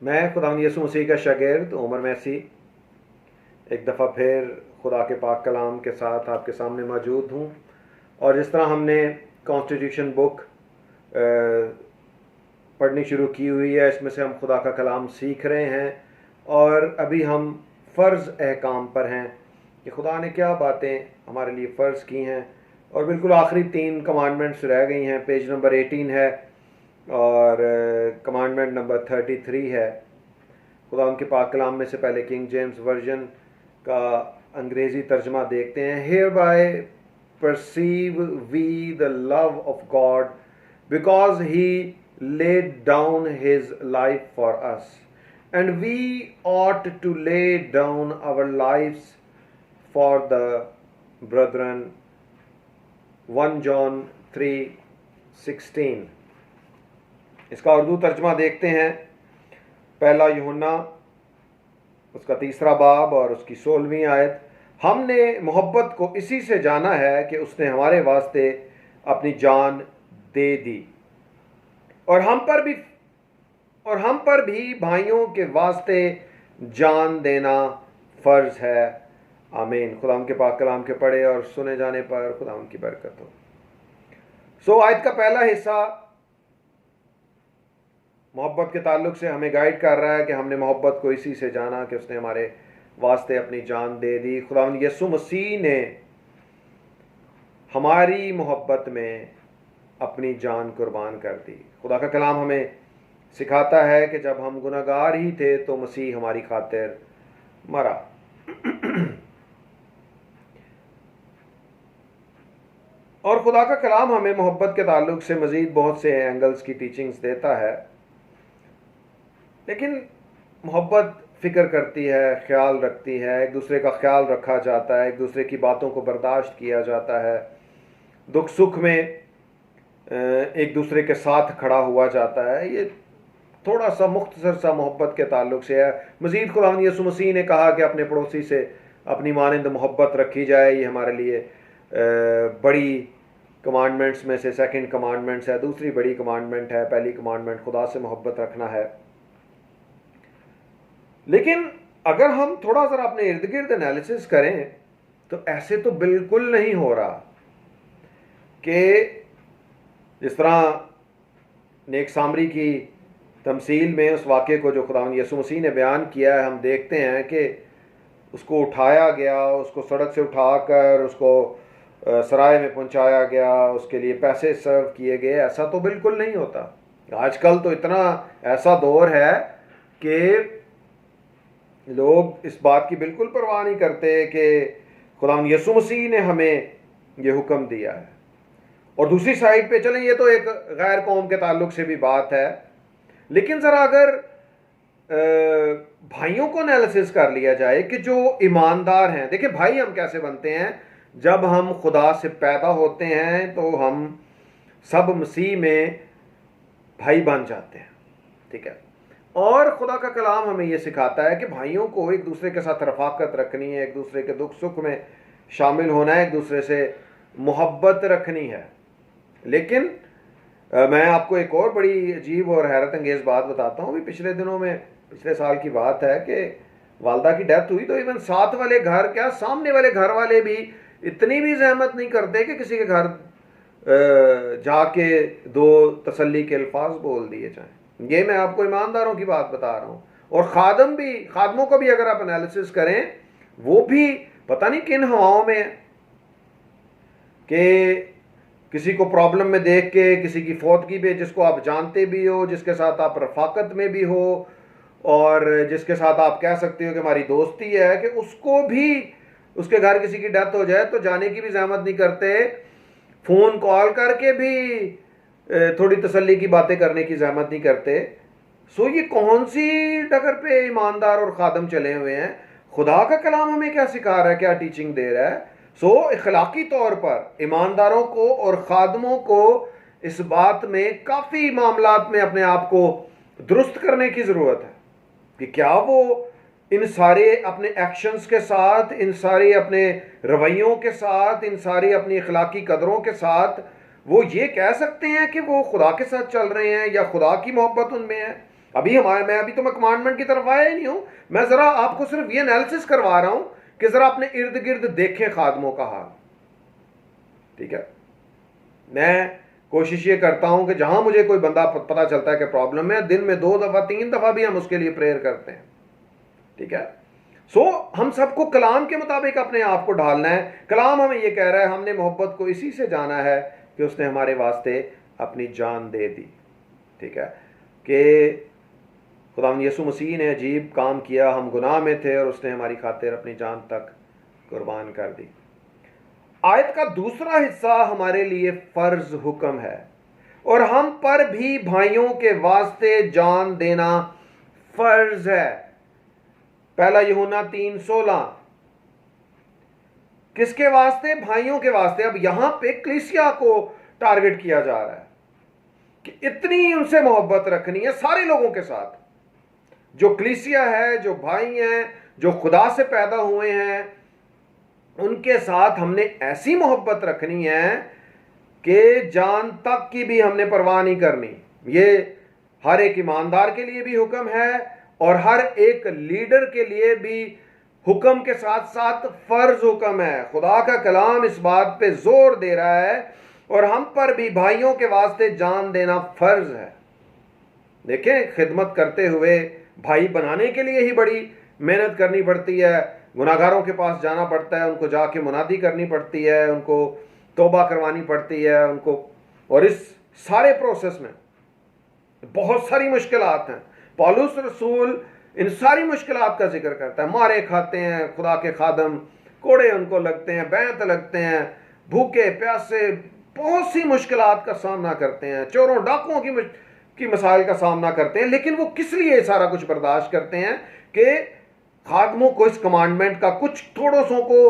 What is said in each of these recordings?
मैं खुदावंद यीशु मसीह का शागिर्द उमर मैसी एक दफ़ा फिर खुदा के पाक कलाम के साथ आपके सामने मौजूद हूँ। और जिस तरह हमने कॉन्स्टिट्यूशन बुक पढ़नी शुरू की हुई है, इसमें से हम खुदा का कलाम सीख रहे हैं और अभी हम फ़र्ज़ अहकाम पर हैं कि खुदा ने क्या बातें हमारे लिए फ़र्ज़ की हैं। और बिल्कुल आखिरी 3 कमांडमेंट्स रह गई हैं। पेज नंबर 18 है और कमांडमेंट नंबर 33 है। खुदा उनके पाक कलाम में से पहले किंग जेम्स वर्जन का अंग्रेज़ी तर्जमा देखते हैं। Hereby perceive we the love of God because he laid down his life for us, and we ought to lay down our lives for the brethren. 1 John 3:16। इसका उर्दू तर्जमा देखते हैं। पहला यूहन्ना उसका 3रा बाब और उसकी 16वीं आयत। हमने मोहब्बत को इसी से जाना है कि उसने हमारे वास्ते अपनी जान दे दी, और हम पर भी भाइयों के वास्ते जान देना फ़र्ज़ है। आमीन। खुदा के पाक कलाम के पढ़े और सुने जाने पर खुदा की बरकत हो। आयत का पहला हिस्सा मोहब्बत के ताल्लुक से हमें गाइड कर रहा है कि हमने मोहब्बत को इसी से जाना कि उसने हमारे वास्ते अपनी जान दे दी। खुदा यीशु मसीह ने हमारी मोहब्बत में अपनी जान कुर्बान कर दी। खुदा का कलाम हमें सिखाता है कि जब हम गुनहगार ही थे तो मसीह हमारी खातिर मरा। और खुदा का कलाम हमें मोहब्बत के ताल्लुक से मज़ीद बहुत से एंगल्स की टीचिंग्स देता है, लेकिन मोहब्बत फ़िक्र करती है, ख्याल रखती है, एक दूसरे का ख्याल रखा जाता है, एक दूसरे की बातों को बर्दाश्त किया जाता है, दुख सुख में एक दूसरे के साथ खड़ा हुआ जाता है। ये थोड़ा सा मुख्तसर सा मोहब्बत के ताल्लुक से है। मज़ीद खुदावंद यीशु मसीह ने कहा कि अपने पड़ोसी से अपनी मानंद मोहब्बत रखी जाए। ये हमारे लिए बड़ी कमांडमेंट्स में से सेकंड कमांडमेंट्स है। दूसरी बड़ी कमांडमेंट है। पहली कमांडमेंट खुदा से मोहब्बत रखना है। लेकिन अगर हम थोड़ा ज़रा अपने इर्द गिर्द एनालिसिस करें तो ऐसे तो बिल्कुल नहीं हो रहा कि जिस तरह नेक सामरी की तमसील में उस वाक़े को जो खुदावंद यीशु मसीह ने बयान किया है, हम देखते हैं कि उसको उठाया गया, उसको सड़क से उठाकर उसको सराय में पहुंचाया गया, उसके लिए पैसे सर्व किए गए। ऐसा तो बिल्कुल नहीं होता। आजकल तो इतना ऐसा दौर है कि लोग इस बात की बिल्कुल परवाह नहीं करते कि खुदावंद यीशु मसीह ने हमें ये हुक्म दिया है। और दूसरी साइड पे चलें, ये तो एक गैर कौम के ताल्लुक से भी बात है, लेकिन ज़रा अगर भाइयों को एनालिसिस कर लिया जाए कि जो ईमानदार हैं। देखिए भाई हम कैसे बनते हैं, जब हम खुदा से पैदा होते हैं तो हम सब मसीह में भाई बन जाते हैं, ठीक है। और खुदा का कलाम हमें यह सिखाता है कि भाइयों को एक दूसरे के साथ रफाकत रखनी है, एक दूसरे के दुख सुख में शामिल होना है, एक दूसरे से मोहब्बत रखनी है। लेकिन मैं आपको एक और बड़ी अजीब और हैरत अंगेज़ बात बताता हूँ। पिछले दिनों में, पिछले साल की बात है कि वालदा की डेथ हुई तो इवन साथ वाले घर, क्या सामने वाले घर वाले भी इतनी भी जहमत नहीं करते कि किसी के घर जाके 2 तसल्ली के अल्फाज बोल दिए जाएं। ये मैं आपको ईमानदारों की बात बता रहा हूँ। और खादमों को भी अगर आप एनालिसिस करें, वो भी पता नहीं किन हवाओं में है कि किसी को प्रॉब्लम में देख के, किसी की फौतगी पे जिसको आप जानते भी हो, जिसके साथ आप रफाकत में भी हो और जिसके साथ आप कह सकते हो कि हमारी दोस्ती है, कि उसको भी उसके घर किसी की डेथ हो जाए तो जाने की भी जहमत नहीं करते, फ़ोन कॉल करके भी थोड़ी तसल्ली की बातें करने की जहमत नहीं करते। ये कौन सी डगर पे ईमानदार और खादम चले हुए हैं? खुदा का कलाम हमें क्या सिखा रहा है, क्या टीचिंग दे रहा है? इखलाकी तौर पर ईमानदारों को और खादमों को इस बात में काफ़ी मामलात में अपने आप को दुरुस्त करने की ज़रूरत है कि क्या वो इन सारे अपने एक्शंस के साथ, इन सारे अपने रवैयों के साथ, इन सारी अपनी इखलाकी कदरों के साथ वो ये कह सकते हैं कि वो खुदा के साथ चल रहे हैं या खुदा की मोहब्बत उनमें है। मैं अभी तो मैं कमांडमेंट की तरफ आया ही नहीं हूं। मैं जरा आपको सिर्फ ये एनालिसिस करवा रहा हूं कि जरा अपने इर्द गिर्द देखें खादमों का हाल। ठीक है, मैं कोशिश ये करता हूं कि जहां मुझे कोई बंदा पता चलता है कि प्रॉब्लम है, दिन में 2 दफा 3 दफा भी हम उसके लिए प्रेयर करते हैं। ठीक है, हम सबको कलाम के मुताबिक अपने आप को ढालना है। कलाम हमें यह कह रहा है, हमने मोहब्बत को इसी से जाना है कि उसने हमारे वास्ते अपनी जान दे दी। ठीक है, कि खुदावंद यीशु मसीह ने अजीब काम किया, हम गुनाह में थे और उसने हमारी खातिर अपनी जान तक कुर्बान कर दी। आयत का दूसरा हिस्सा हमारे लिए फर्ज हुक्म है, और हम पर भी भाइयों के वास्ते जान देना फर्ज है। पहला यूहन्ना 3:16, किसके वास्ते? भाइयों के वास्ते। अब यहां पे कलीसिया को टारगेट किया जा रहा है कि इतनी उनसे मोहब्बत रखनी है सारे लोगों के साथ, जो कलीसिया है, जो भाई हैं, जो खुदा से पैदा हुए हैं, उनके साथ हमने ऐसी मोहब्बत रखनी है कि जान तक की भी हमने परवाह नहीं करनी। ये हर एक ईमानदार के लिए भी हुक्म है और हर एक लीडर के लिए भी हुक्म के साथ साथ फर्ज हुक्म है। खुदा का कलाम इस बात पे जोर दे रहा है, और हम पर भी भाइयों के वास्ते जान देना फर्ज है। देखें, खिदमत करते हुए भाई बनाने के लिए ही बड़ी मेहनत करनी पड़ती है। गुनाहगारों के पास जाना पड़ता है, उनको जाके मुनादी करनी पड़ती है, उनको तौबा करवानी पड़ती है उनको, और इस सारे प्रोसेस में बहुत सारी मुश्किलात हैं। पौलुस रसूल इन सारी मुश्किलात का जिक्र करता है। मारे खाते हैं खुदा के खादम, कोड़े उनको लगते हैं, बैंत लगते हैं, भूखे प्यासे बहुत सी मुश्किलात का सामना करते हैं, चोरों डाकुओं की मसाइल का सामना करते हैं। लेकिन वो किस लिए सारा कुछ बर्दाश्त करते हैं? कि खादमों को इस कमांडमेंट का कुछ थोड़ों सो को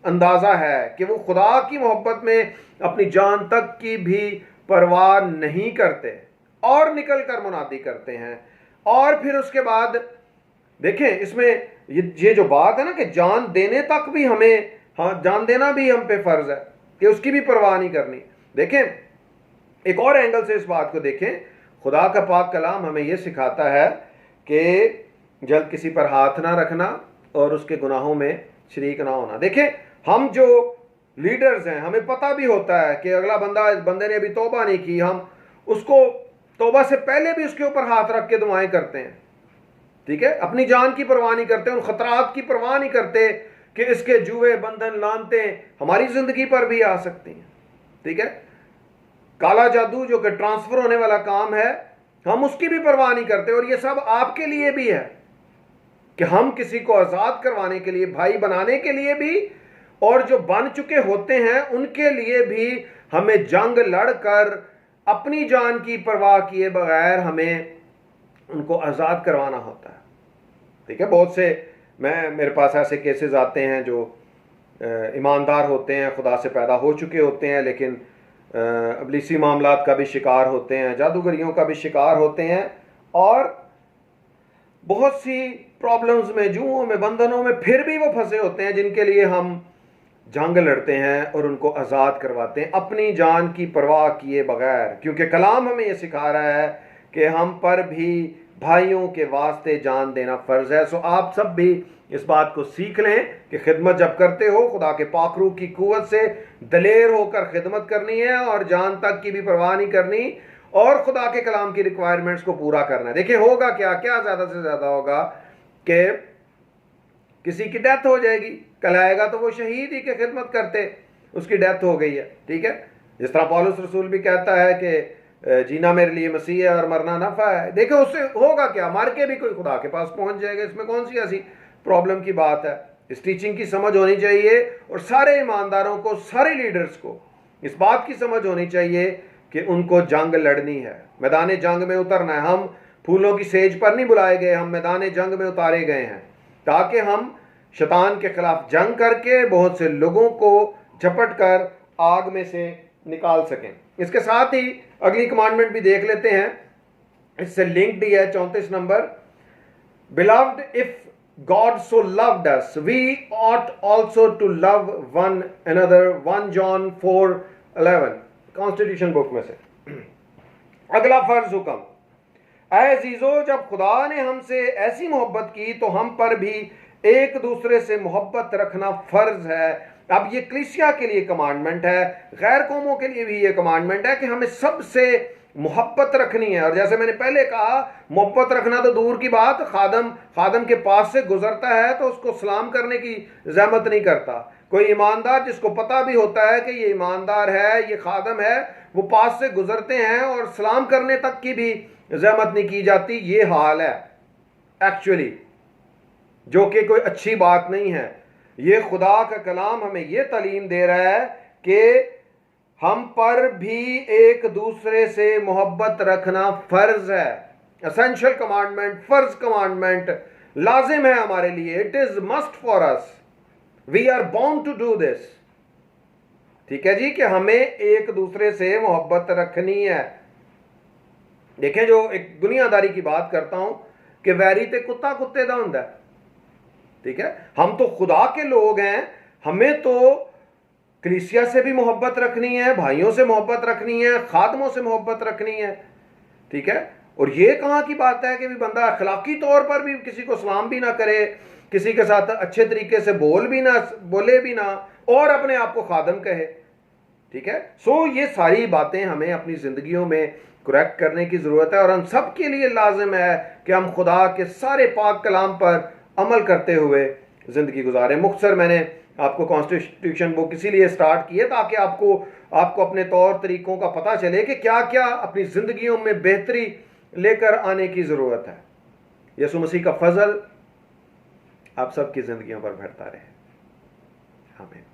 अंदाजा है कि वो खुदा की मोहब्बत में अपनी जान तक की भी परवाह नहीं करते और निकल कर मुनादी करते हैं। और फिर उसके बाद देखें, इसमें ये जो बात है ना कि जान देने तक भी हमें, हाँ, जान देना भी हम पे फर्ज है कि उसकी भी परवाह नहीं करनी। देखें, एक और एंगल से इस बात को देखें। खुदा का पाक कलाम हमें यह सिखाता है कि जल्द किसी पर हाथ ना रखना और उसके गुनाहों में शरीक ना होना। देखें, हम जो लीडर्स हैं, हमें पता भी होता है कि अगला बंदे ने अभी तौबा नहीं की, हम उसको तौबा से पहले भी उसके ऊपर हाथ रख के दुआएं करते हैं। ठीक है, अपनी जान की परवाह नहीं करते, उन खतरात की परवाह नहीं करते कि इसके जुए बंधन लानते हमारी जिंदगी पर भी आ सकती हैं। ठीक है, काला जादू जो कि ट्रांसफर होने वाला काम है, हम उसकी भी परवाह नहीं करते। और ये सब आपके लिए भी है कि हम किसी को आजाद करवाने के लिए, भाई बनाने के लिए भी, और जो बन चुके होते हैं उनके लिए भी हमें जंग लड़कर अपनी जान की परवाह किए बगैर हमें उनको आजाद करवाना होता है। ठीक है, बहुत से मेरे पास ऐसे केसेस आते हैं जो ईमानदार होते हैं, खुदा से पैदा हो चुके होते हैं, लेकिन अबलीसी मामलात का भी शिकार होते हैं, जादूगरियों का भी शिकार होते हैं, और बहुत सी प्रॉब्लम्स में, जुओं में, बंधनों में फिर भी वो फंसे होते हैं, जिनके लिए हम जंग लड़ते हैं और उनको आज़ाद करवाते हैं अपनी जान की परवाह किए बगैर। क्योंकि कलाम हमें यह सिखा रहा है कि हम पर भी भाइयों के वास्ते जान देना फ़र्ज़ है। सो आप सब भी इस बात को सीख लें कि खिदमत जब करते हो, खुदा के पाक रूह की कुव्वत से दलेर होकर खिदमत करनी है और जान तक की भी परवाह नहीं करनी, और खुदा के कलाम की रिक्वायरमेंट्स को पूरा करना है। देखिए, होगा क्या क्या ज़्यादा से ज़्यादा होगा कि किसी की डेथ हो जाएगी, कल आएगा तो वो शहीद ही के खिदमत करते, उसकी डेथ हो गई है। ठीक है, जिस तरह पौलुस रसूल भी कहता है कि जीना मेरे लिए मसीह है और मरना नफा है। देखो, उससे होगा क्या? मर के भी कोई खुदा के पास पहुंच जाएगा। इसमें कौन सी ऐसी प्रॉब्लम की बात है? इस टीचिंग की समझ होनी चाहिए, और सारे ईमानदारों को, सारे लीडर्स को इस बात की समझ होनी चाहिए कि उनको जंग लड़नी है, मैदान जंग में उतरना है। हम फूलों की सेज पर नहीं बुलाए गए, हम मैदान जंग में उतारे गए हैं ताकि हम शैतान के खिलाफ जंग करके बहुत से लोगों को झपट कर आग में से निकाल सकें। इसके साथ ही अगली कमांडमेंट भी देख लेते हैं, इससे लिंक्ड ही है, 34 number. Beloved, if God so loved us, we ought also to love one another, 1 John 4:11 constitution book में से। अगला फर्ज हुक्म, ऐ अजीजो, जब खुदा ने हमसे ऐसी मोहब्बत की तो हम पर भी एक दूसरे से मोहब्बत रखना फर्ज है। अब ये कलीसिया के लिए कमांडमेंट है, गैर कौमों के लिए भी ये कमांडमेंट है कि हमें सबसे मोहब्बत रखनी है। और जैसे मैंने पहले कहा, मोहब्बत रखना तो दूर की बात, खादम के पास से गुजरता है तो उसको सलाम करने की जहमत नहीं करता। कोई ईमानदार जिसको पता भी होता है कि ये ईमानदार है, ये खादम है, वो पास से गुजरते हैं और सलाम करने तक की भी जहमत नहीं की जाती। ये हाल है एक्चुअली, जो कि कोई अच्छी बात नहीं है। ये खुदा का कलाम हमें ये तालीम दे रहा है कि हम पर भी एक दूसरे से मोहब्बत रखना फर्ज है। एसेंशियल कमांडमेंट, फर्ज कमांडमेंट, लाजिम है हमारे लिए। It is must for us, we are bound to do this. ठीक है जी, कि हमें एक दूसरे से मोहब्बत रखनी है। देखें, जो एक दुनियादारी की बात करता हूं कि वैरी ते कुत्ता कुत्ते दा हुंदा है। ठीक है, हम तो खुदा के लोग हैं, हमें तो कलीसिया से भी मोहब्बत रखनी है, भाइयों से मोहब्बत रखनी है, खादमों से मोहब्बत रखनी है। ठीक है, और ये कहां की बात है कि भी बंदा अखलाकी तौर पर भी किसी को सलाम भी ना करे, किसी के साथ अच्छे तरीके से बोले भी ना, और अपने आप को खादम कहे। ठीक है, सो ये सारी बातें हमें अपनी जिंदगियों में करेक्ट करने की जरूरत है, और हम सब के लिए लाजिम है कि हम खुदा के सारे पाक कलाम पर अमल करते हुए जिंदगी गुजारें। मुख्तसर मैंने आपको कॉन्स्टिट्यूशन बुक इसीलिए स्टार्ट की है ताकि आपको अपने तौर तरीकों का पता चले कि क्या क्या अपनी जिंदगियों में बेहतरी लेकर आने की जरूरत है। यीशु मसीह का फजल आप सबकी जिंदगियों पर बढ़ता रहे। आमीन।